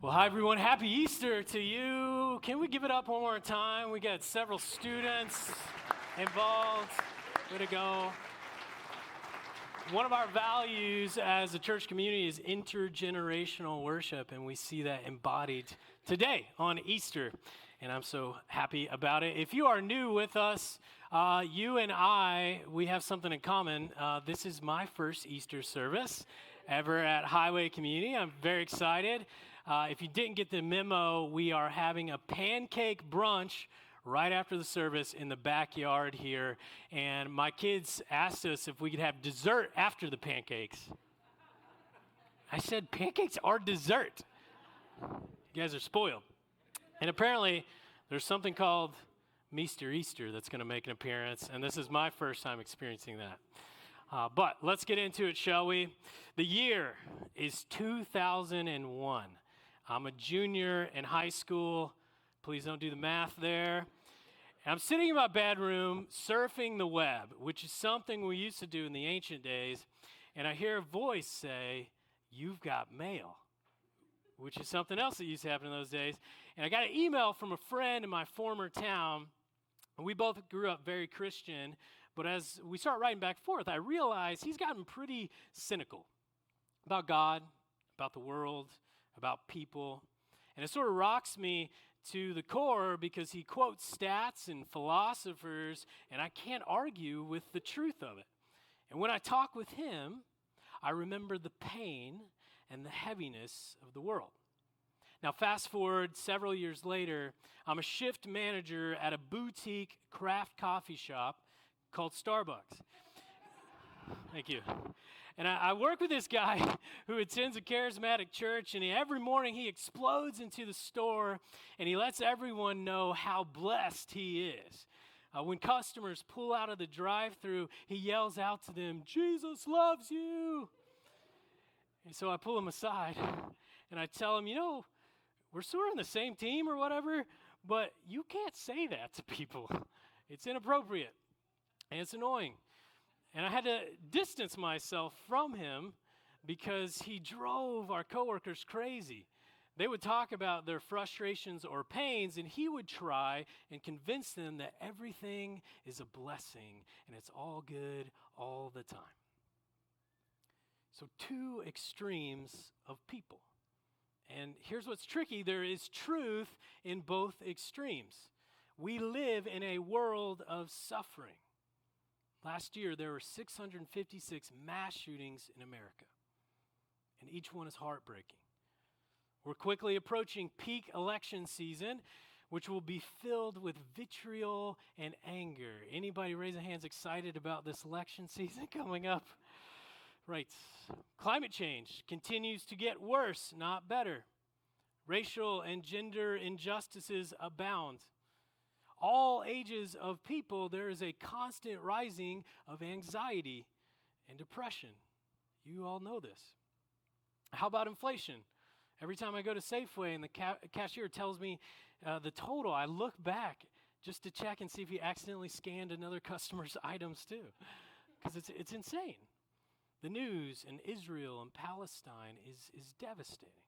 Well, hi everyone. Happy Easter to you. Can we give it up one more time? We got several students involved. Way to go. One of our values as a church community is intergenerational worship, and we see that embodied today on Easter, and I'm so happy about it. If you are new with us, you and we have something in common. This is my first Easter service ever at Highway Community. I'm very excited. If you didn't get the memo, we are having a pancake brunch right after the service in the backyard here. And my kids asked us if we could have dessert after the pancakes. I said, pancakes are dessert. You guys are spoiled. And apparently, there's something called Meester Easter that's going to make an appearance. And this is my first time experiencing that. But let's get into it, shall we? The year is 2001. I'm a junior in high school. Please don't do the math there. And I'm sitting in my bedroom surfing the web, which is something we used to do in the ancient days. And I hear a voice say, "You've got mail," which is something else that used to happen in those days. And I got an email from a friend in my former town. And we both grew up very Christian. But as we start writing back and forth, I realize he's gotten pretty cynical about God, about the world, about people. And it sort of rocks me to the core because he quotes stats and philosophers, and I can't argue with the truth of it. And when I talk with him, I remember the pain and the heaviness of the world. Now, fast forward several years later, I'm a shift manager at a boutique craft coffee shop called Starbucks. Thank you. And I work with this guy who attends a charismatic church, and every morning he explodes into the store, and he lets everyone know how blessed he is. When customers pull out of the drive-thru, he yells out to them, "Jesus loves you." And so I pull him aside, and I tell him, we're sort of on the same team or whatever, but you can't say that to people. It's inappropriate, and it's annoying. And I had to distance myself from him because he drove our coworkers crazy. They would talk about their frustrations or pains, and he would try and convince them that everything is a blessing and it's all good all the time. So two extremes of people. And here's what's tricky. There is truth in both extremes. We live in a world of suffering. Last year, there were 656 mass shootings in America, and each one is heartbreaking. We're quickly approaching peak election season, which will be filled with vitriol and anger. Anybody raise their hands excited about this election season coming up? Right. Climate change continues to get worse, not better. Racial and gender injustices abound. All ages of people, there is a constant rising of anxiety and depression. You all know this. How about inflation? Every time I go to Safeway and the cashier tells me the total, I look back just to check and see if he accidentally scanned another customer's items too, because it's insane. The news in Israel and Palestine is devastating.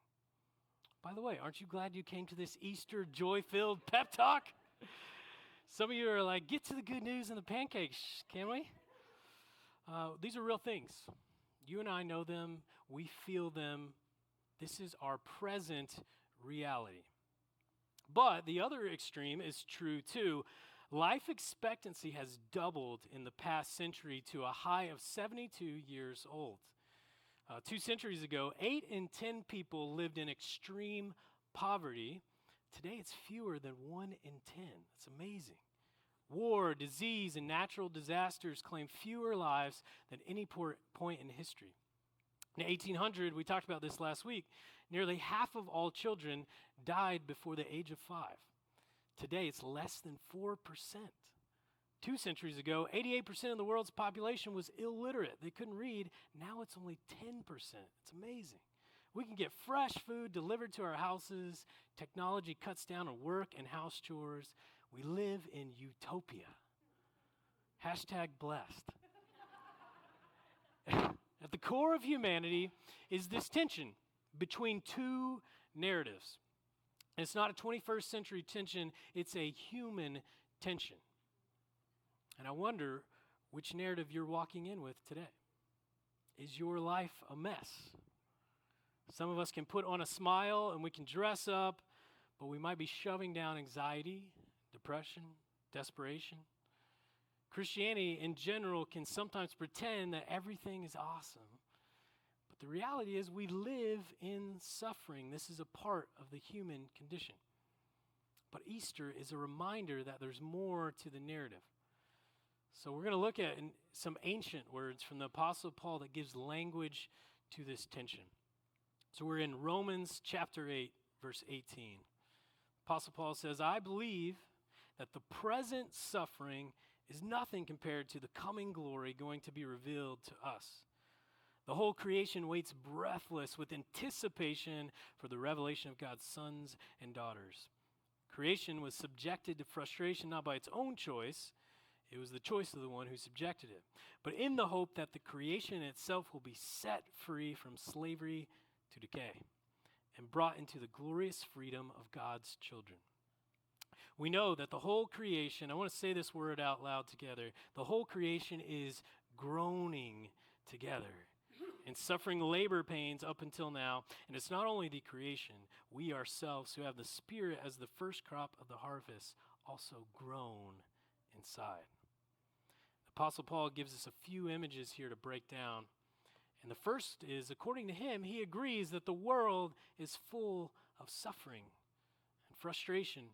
By the way, aren't you glad you came to this Easter joy-filled pep talk? Some of you are like, get to the good news and the pancakes, can we? These are real things. You and I know them. We feel them. This is our present reality. But the other extreme is true too. Life expectancy has doubled in the past century to a high of 72 years old. 2 centuries ago, 8 in 10 people lived in extreme poverty. Today, it's fewer than 1 in 10. That's amazing. War, disease, and natural disasters claim fewer lives than any point in history. In 1800, we talked about this last week, nearly half of all children died before the age of 5. Today, it's less than 4%. 2 centuries ago, 88% of the world's population was illiterate. They couldn't read. Now it's only 10%. It's amazing. We can get fresh food delivered to our houses. Technology cuts down on work and house chores. We live in utopia. #blessed. At the core of humanity is this tension between two narratives. It's not a 21st century tension, it's a human tension. And I wonder which narrative you're walking in with today. Is your life a mess? Some of us can put on a smile and we can dress up, but we might be shoving down anxiety, depression, desperation. Christianity in general can sometimes pretend that everything is awesome. But the reality is we live in suffering. This is a part of the human condition. But Easter is a reminder that there's more to the narrative. So we're going to look at some ancient words from the Apostle Paul that gives language to this tension. So we're in Romans chapter 8, verse 18. Apostle Paul says, I believe that the present suffering is nothing compared to the coming glory going to be revealed to us. The whole creation waits breathless with anticipation for the revelation of God's sons and daughters. Creation was subjected to frustration not by its own choice. It was the choice of the one who subjected it. But in the hope that the creation itself will be set free from slavery to decay and brought into the glorious freedom of God's children. We know that the whole creation, I want to say this word out loud together, the whole creation is groaning together and suffering labor pains up until now. And it's not only the creation, we ourselves who have the Spirit as the first crop of the harvest also groan inside. The Apostle Paul gives us a few images here to break down. And the first is, according to him, he agrees that the world is full of suffering and frustration.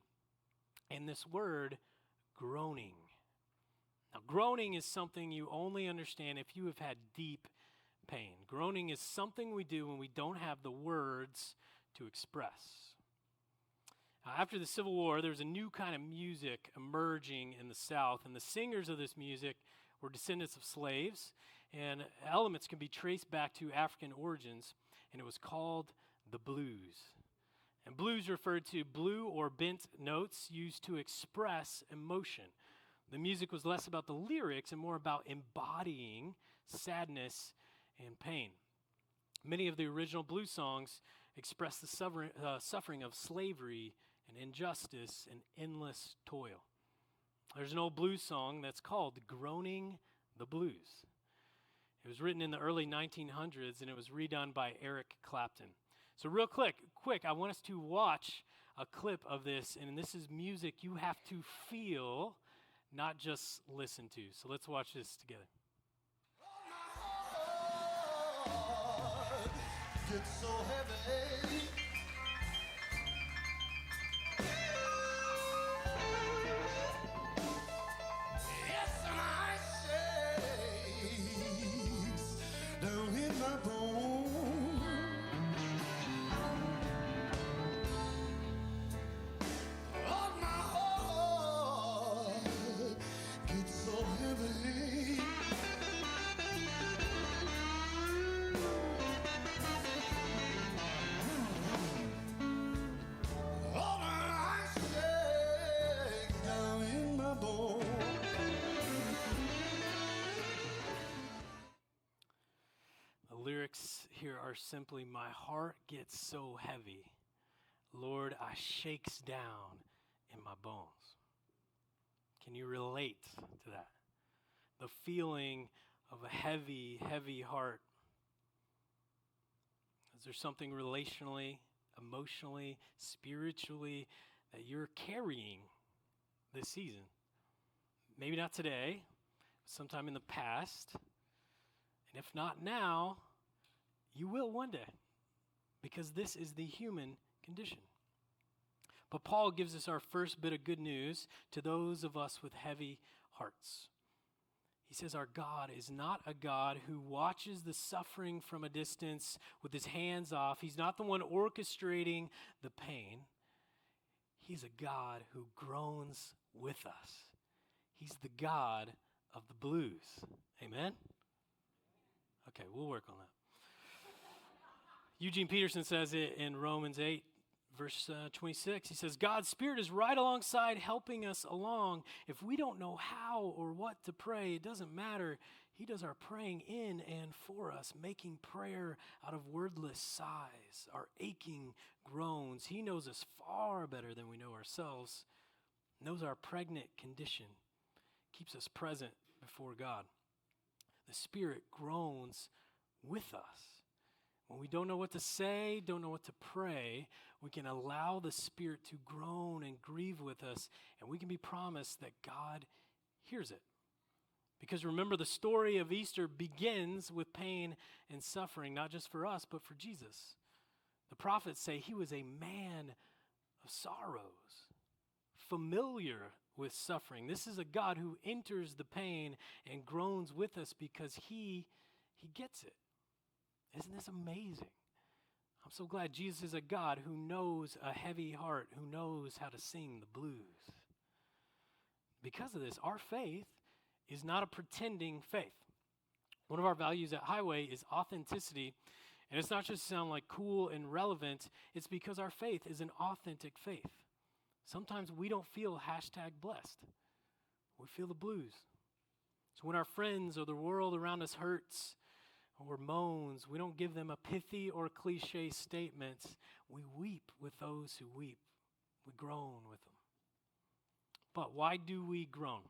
And this word, groaning. Now, groaning is something you only understand if you have had deep pain. Groaning is something we do when we don't have the words to express. After the Civil War, there was a new kind of music emerging in the South, and the singers of this music were descendants of slaves, and elements can be traced back to African origins, and it was called the blues. And blues referred to blue or bent notes used to express emotion. The music was less about the lyrics and more about embodying sadness and pain. Many of the original blues songs express the suffering of slavery and injustice and endless toil. There's an old blues song that's called Groaning the Blues. It was written in the early 1900s, and it was redone by Eric Clapton. So real quick, I want us to watch a clip of this, and this is music you have to feel, not just listen to. So let's watch this together. It's so heavy. Yes, my shakes down in my bones. Oh, my heart gets so heavy. Lyrics here are simply, my heart gets so heavy, Lord, I shakes down in my bones. Can you relate to that? The feeling of a heavy, heavy heart. Is there something relationally, emotionally, spiritually that you're carrying this season? Maybe not today, but sometime in the past. And if not now, you will one day, because this is the human condition. But Paul gives us our first bit of good news to those of us with heavy hearts. He says our God is not a God who watches the suffering from a distance with his hands off. He's not the one orchestrating the pain. He's a God who groans with us. He's the God of the blues. Amen? Okay, we'll work on that. Eugene Peterson says it in Romans 8, verse 26. He says, God's Spirit is right alongside helping us along. If we don't know how or what to pray, it doesn't matter. He does our praying in and for us, making prayer out of wordless sighs, our aching groans. He knows us far better than we know ourselves, knows our pregnant condition, keeps us present before God. The Spirit groans with us. When we don't know what to say, don't know what to pray, we can allow the Spirit to groan and grieve with us, and we can be promised that God hears it. Because remember, the story of Easter begins with pain and suffering, not just for us, but for Jesus. The prophets say he was a man of sorrows, familiar with suffering. This is a God who enters the pain and groans with us because he gets it. Isn't this amazing? I'm so glad Jesus is a God who knows a heavy heart, who knows how to sing the blues. Because of this, our faith is not a pretending faith. One of our values at Highway is authenticity, and it's not just to sound like cool and relevant, it's because our faith is an authentic faith. Sometimes we don't feel #blessed. We feel the blues. So when our friends or the world around us hurts or moans, we don't give them a pithy or cliche statements. We weep with those who weep. We groan with them. But why do we groan?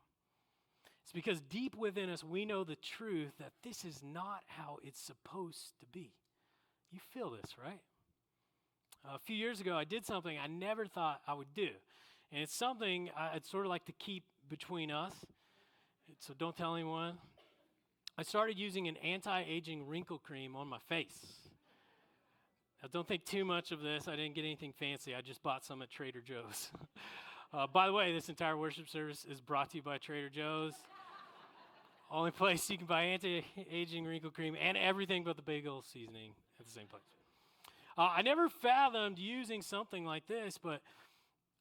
It's because deep within us, we know the truth that this is not how it's supposed to be. You feel this, right? A few years ago, I did something I never thought I would do. And it's something I'd sort of like to keep between us, so don't tell anyone. I started using an anti-aging wrinkle cream on my face. Now, don't think too much of this. I didn't get anything fancy. I just bought some at Trader Joe's. By the way, this entire worship service is brought to you by Trader Joe's. Only place you can buy anti-aging wrinkle cream and everything but the bagel seasoning at the same place. I never fathomed using something like this, but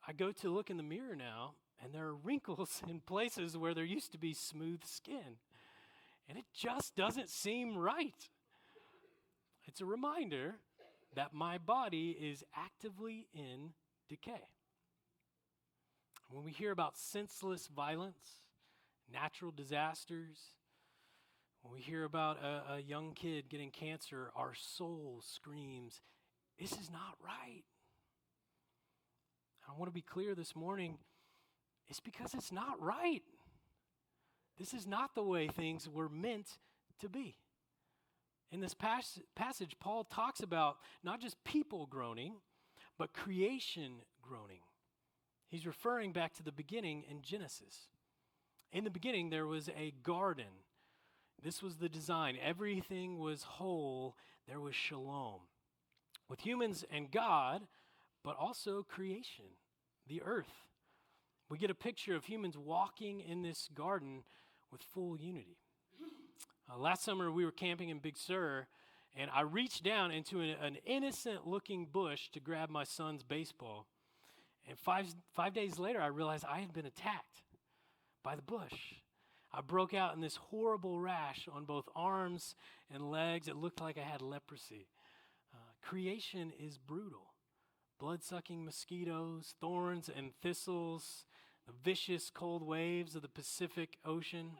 I go to look in the mirror now, and there are wrinkles in places where there used to be smooth skin. And it just doesn't seem right. It's a reminder that my body is actively in decay. When we hear about senseless violence, natural disasters, when we hear about a young kid getting cancer, our soul screams, this is not right. I want to be clear this morning, it's because it's not right. This is not the way things were meant to be. In this passage, Paul talks about not just people groaning, but creation groaning. He's referring back to the beginning in Genesis. In the beginning, there was a garden. This was the design. Everything was whole. There was shalom. With humans and God, but also creation, the earth. We get a picture of humans walking in this garden with full unity. Last summer, we were camping in Big Sur, and I reached down into an innocent-looking bush to grab my son's baseball. And five days later, I realized I had been attacked by the bush. I broke out in this horrible rash on both arms and legs. It looked like I had leprosy. Creation is brutal. Blood-sucking mosquitoes, thorns and thistles, the vicious cold waves of the Pacific Ocean.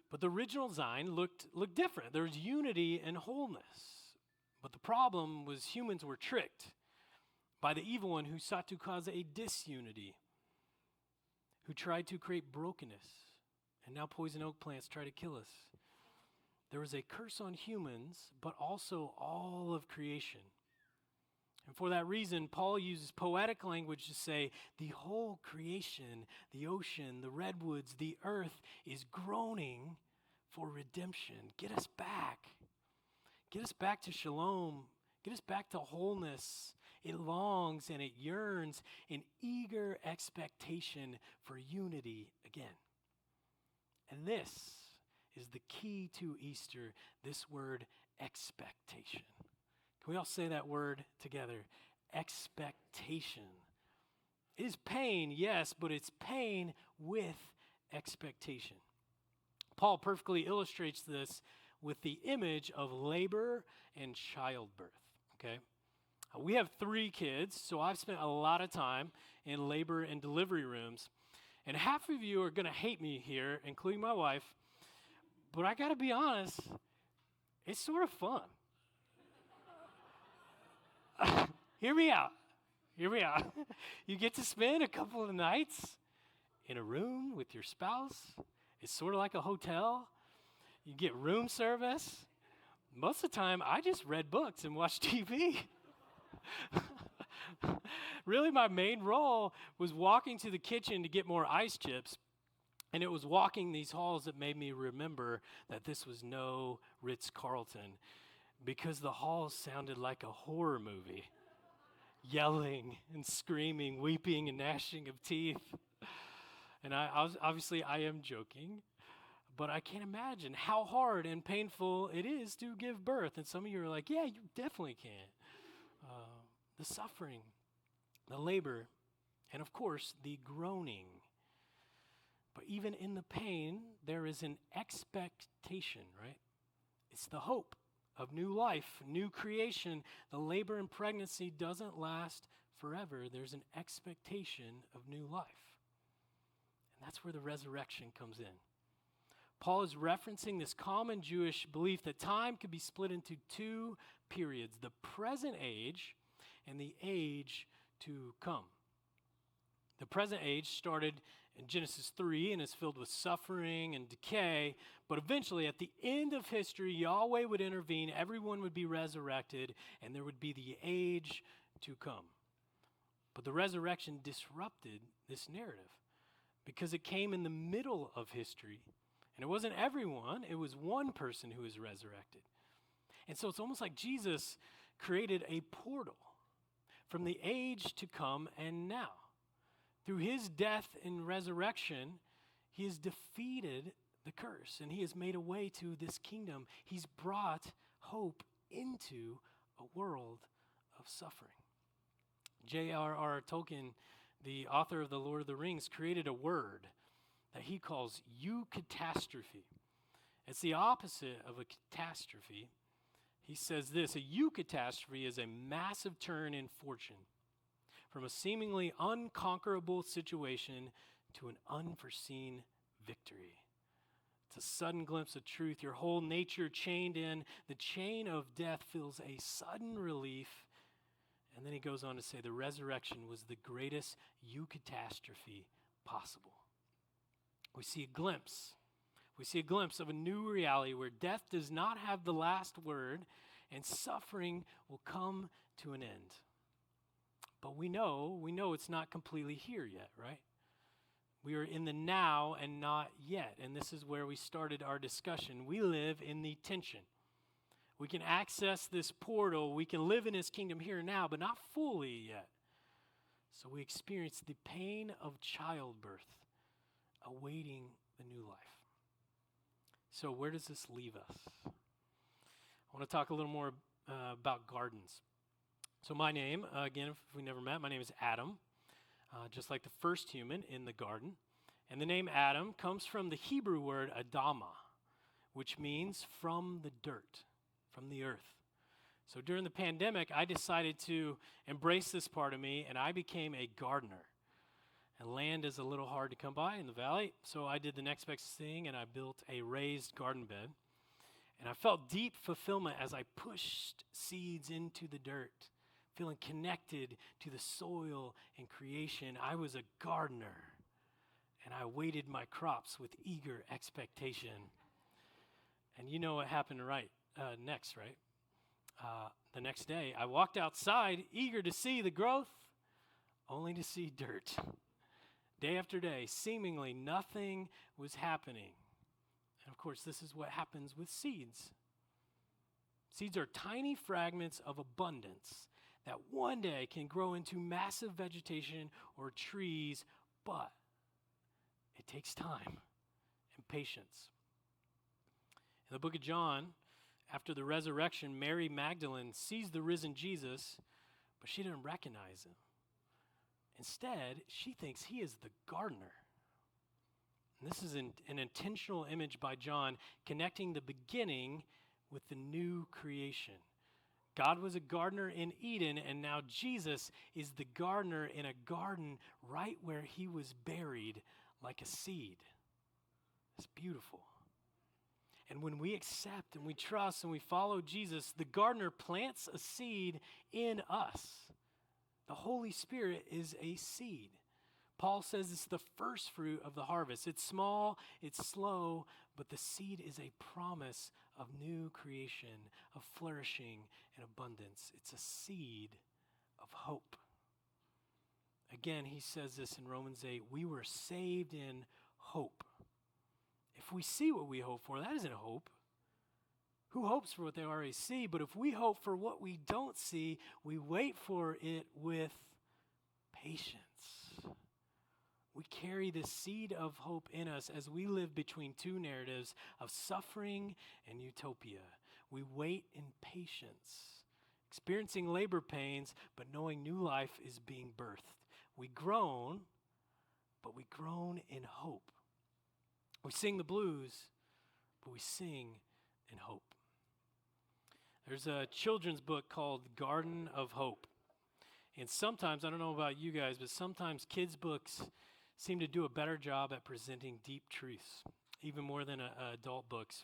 But the original design looked different. There was unity and wholeness. But the problem was humans were tricked by the evil one who sought to cause a disunity, who tried to create brokenness. And now poison oak plants try to kill us. There was a curse on humans, but also all of creation. And for that reason, Paul uses poetic language to say the whole creation, the ocean, the redwoods, the earth is groaning for redemption. Get us back. Get us back to shalom. Get us back to wholeness. It longs and it yearns in eager expectation for unity again. And this is the key to Easter, this word expectation. Can we all say that word together? Expectation. It is pain, yes, but it's pain with expectation. Paul perfectly illustrates this with the image of labor and childbirth, okay? We have 3 kids, so I've spent a lot of time in labor and delivery rooms. And half of you are going to hate me here, including my wife, But I got to be honest, it's sort of fun. Hear me out. Hear me out. You get to spend a couple of nights in a room with your spouse. It's sort of like a hotel. You get room service. Most of the time, I just read books and watched TV. Really, my main role was walking to the kitchen to get more ice chips, and it was walking these halls that made me remember that this was no Ritz-Carlton, because the halls sounded like a horror movie. Yelling and screaming, weeping and gnashing of teeth. And obviously I am joking, but I can't imagine how hard and painful it is to give birth. And some of you are like, yeah, you definitely can. The suffering, the labor, and of course, the groaning. But even in the pain, there is an expectation, right? It's the hope of new life, new creation. The labor and pregnancy doesn't last forever. There's an expectation of new life. And that's where the resurrection comes in. Paul is referencing this common Jewish belief that time could be split into two periods, the present age and the age to come. The present age started in Genesis 3 and is filled with suffering and decay, but eventually at the end of history, Yahweh would intervene, everyone would be resurrected, and there would be the age to come. But the resurrection disrupted this narrative because it came in the middle of history, and it wasn't everyone, it was one person who was resurrected. And so it's almost like Jesus created a portal from the age to come and now. Through his death and resurrection, he has defeated the curse, and he has made a way to this kingdom. He's brought hope into a world of suffering. J.R.R. Tolkien, the author of The Lord of the Rings, created a word that he calls eucatastrophe. It's the opposite of a catastrophe. He says this: a eucatastrophe is a massive turn in fortune, from a seemingly unconquerable situation to an unforeseen victory. It's a sudden glimpse of truth, your whole nature chained in. The chain of death feels a sudden relief. And then he goes on to say the resurrection was the greatest eucatastrophe possible. We see a glimpse. We see a glimpse of a new reality where death does not have the last word and suffering will come to an end. But we know it's not completely here yet, right? We are in the now and not yet. And this is where we started our discussion. We live in the tension. We can access this portal. We can live in his kingdom here and now, but not fully yet. So we experience the pain of childbirth, awaiting the new life. So where does this leave us? I want to talk a little more about gardens. So my name, again, if we never met, my name is Adam, just like the first human in the garden. And the name Adam comes from the Hebrew word Adama, which means from the dirt, from the earth. So during the pandemic, I decided to embrace this part of me, and I became a gardener. And land is a little hard to come by in the valley, so I did the next best thing, and I built a raised garden bed. And I felt deep fulfillment as I pushed seeds into the dirt, feeling connected to the soil and creation. I was a gardener, and I waited my crops with eager expectation. And you know what happened next, right? The next day, I walked outside, eager to see the growth, only to see dirt. Day after day, seemingly nothing was happening. And of course, this is what happens with seeds. Seeds are tiny fragments of abundance that one day can grow into massive vegetation or trees, but it takes time and patience. In the book of John, after the resurrection, Mary Magdalene sees the risen Jesus, but she didn't recognize him. Instead, she thinks he is the gardener. And this is an intentional image by John connecting the beginning with the new creation. God was a gardener in Eden, and now Jesus is the gardener in a garden right where he was buried like a seed. It's beautiful. And when we accept and we trust and we follow Jesus, the gardener plants a seed in us. The Holy Spirit is a seed. Paul says it's the first fruit of the harvest. It's small, it's slow, but the seed is a promise of new creation, of flourishing and abundance. It's a seed of hope. Again, he says this in Romans 8, we were saved in hope. If we see what we hope for, that isn't hope. Who hopes for what they already see? But if we hope for what we don't see, we wait for it with patience. We carry the seed of hope in us as we live between two narratives of suffering and utopia. We wait in patience, experiencing labor pains, but knowing new life is being birthed. We groan, but we groan in hope. We sing the blues, but we sing in hope. There's a children's book called Garden of Hope. And sometimes, I don't know about you guys, but sometimes kids' books seem to do a better job at presenting deep truths, even more than adult books.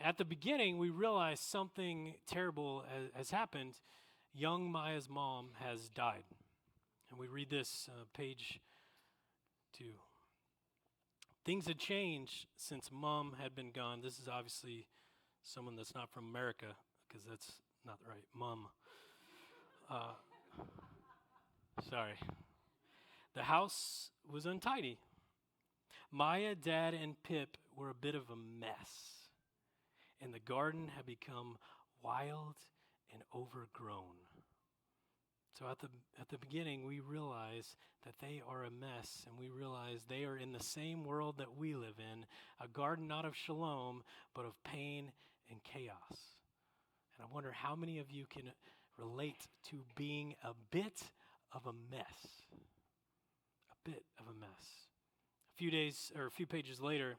At the beginning, we realize something terrible has happened. Young Maya's mom has died. And we read this, page 2. Things had changed since Mom had been gone. This is obviously someone that's not from America, because that's not right. Mom. Sorry. The house was untidy. Maya, Dad, and Pip were a bit of a mess. And the garden had become wild and overgrown. So at the beginning, we realize that they are a mess, and we realize they are in the same world that we live in, a garden not of shalom, but of pain and chaos. And I wonder how many of you can relate to being a bit of a mess. A bit of a mess. A few pages later,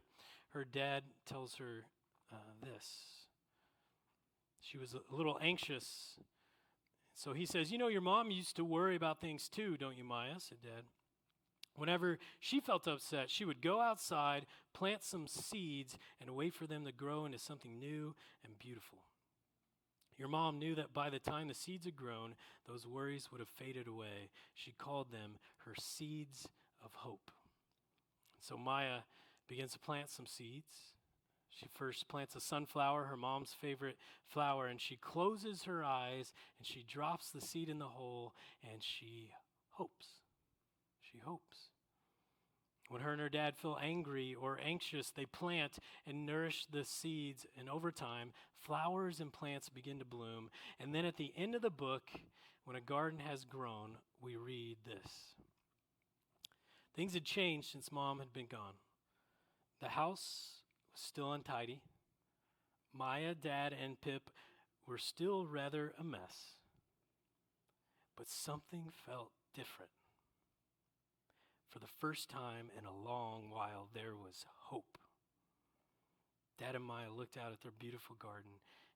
her dad tells her this. She was a little anxious. So he says, you know, your mom used to worry about things too, don't you, Maya? Said Dad. Whenever she felt upset, she would go outside, plant some seeds, and wait for them to grow into something new and beautiful. Your mom knew that by the time the seeds had grown, those worries would have faded away. She called them her seeds of hope. So Maya begins to plant some seeds. She first plants a sunflower, her mom's favorite flower, and she closes her eyes and she drops the seed in the hole and she hopes. She hopes. When her and her dad feel angry or anxious, they plant and nourish the seeds, and over time, flowers and plants begin to bloom. And then at the end of the book, when a garden has grown, we read this. Things had changed since Mom had been gone. The house was still untidy. Maya, Dad, and Pip were still rather a mess. But something felt different. For the first time in a long while, there was hope. Dad and Maya looked out at their beautiful garden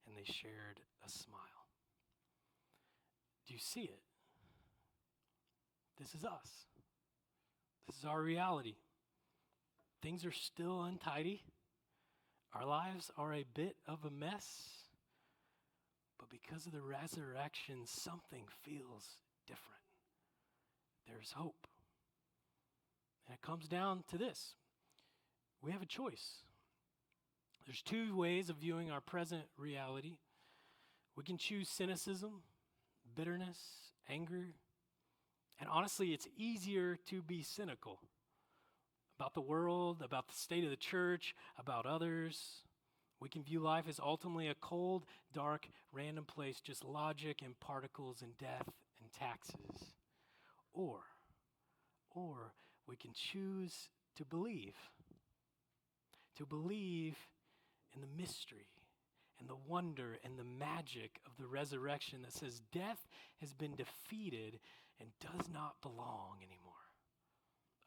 and they shared a smile. Do you see it? This is us. This is our reality. Things are still untidy. Our lives are a bit of a mess. But because of the resurrection, something feels different. There's hope. And it comes down to this. We have a choice. There's two ways of viewing our present reality. We can choose cynicism, bitterness, anger. And honestly, it's easier to be cynical about the world, about the state of the church, about others. We can view life as ultimately a cold, dark, random place, just logic and particles and death and taxes. Or we can choose to believe in the mystery and the wonder and the magic of the resurrection that says death has been defeated and does not belong anymore.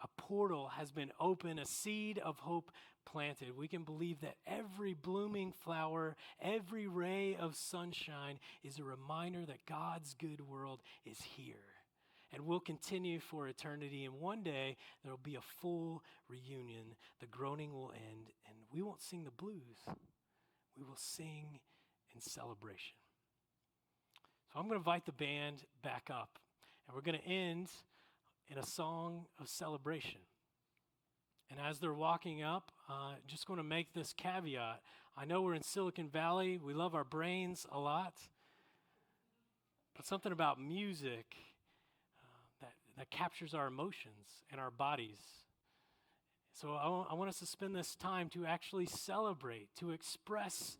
A portal has been opened, a seed of hope planted. We can believe that every blooming flower, every ray of sunshine is a reminder that God's good world is here. And will continue for eternity. And one day, there will be a full reunion. The groaning will end, and we won't sing the blues. we will sing in celebration. So I'm going to invite the band back up, and we're going to end in a song of celebration. And as they're walking up, just going to make this caveat. I know we're in Silicon Valley. We love our brains a lot. But something about music that captures our emotions and our bodies. So I want us to spend this time to actually celebrate, to express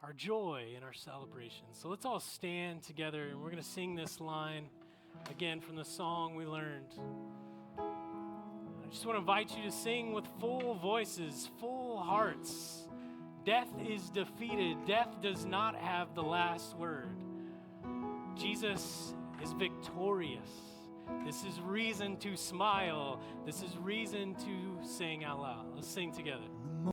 our joy in our celebration. So let's all stand together, and we're going to sing this line again from the song we learned. I just want to invite you to sing with full voices, full hearts. Death is defeated. Death does not have the last word. Jesus is victorious. This is reason to smile. This is reason to sing out loud. Let's sing together.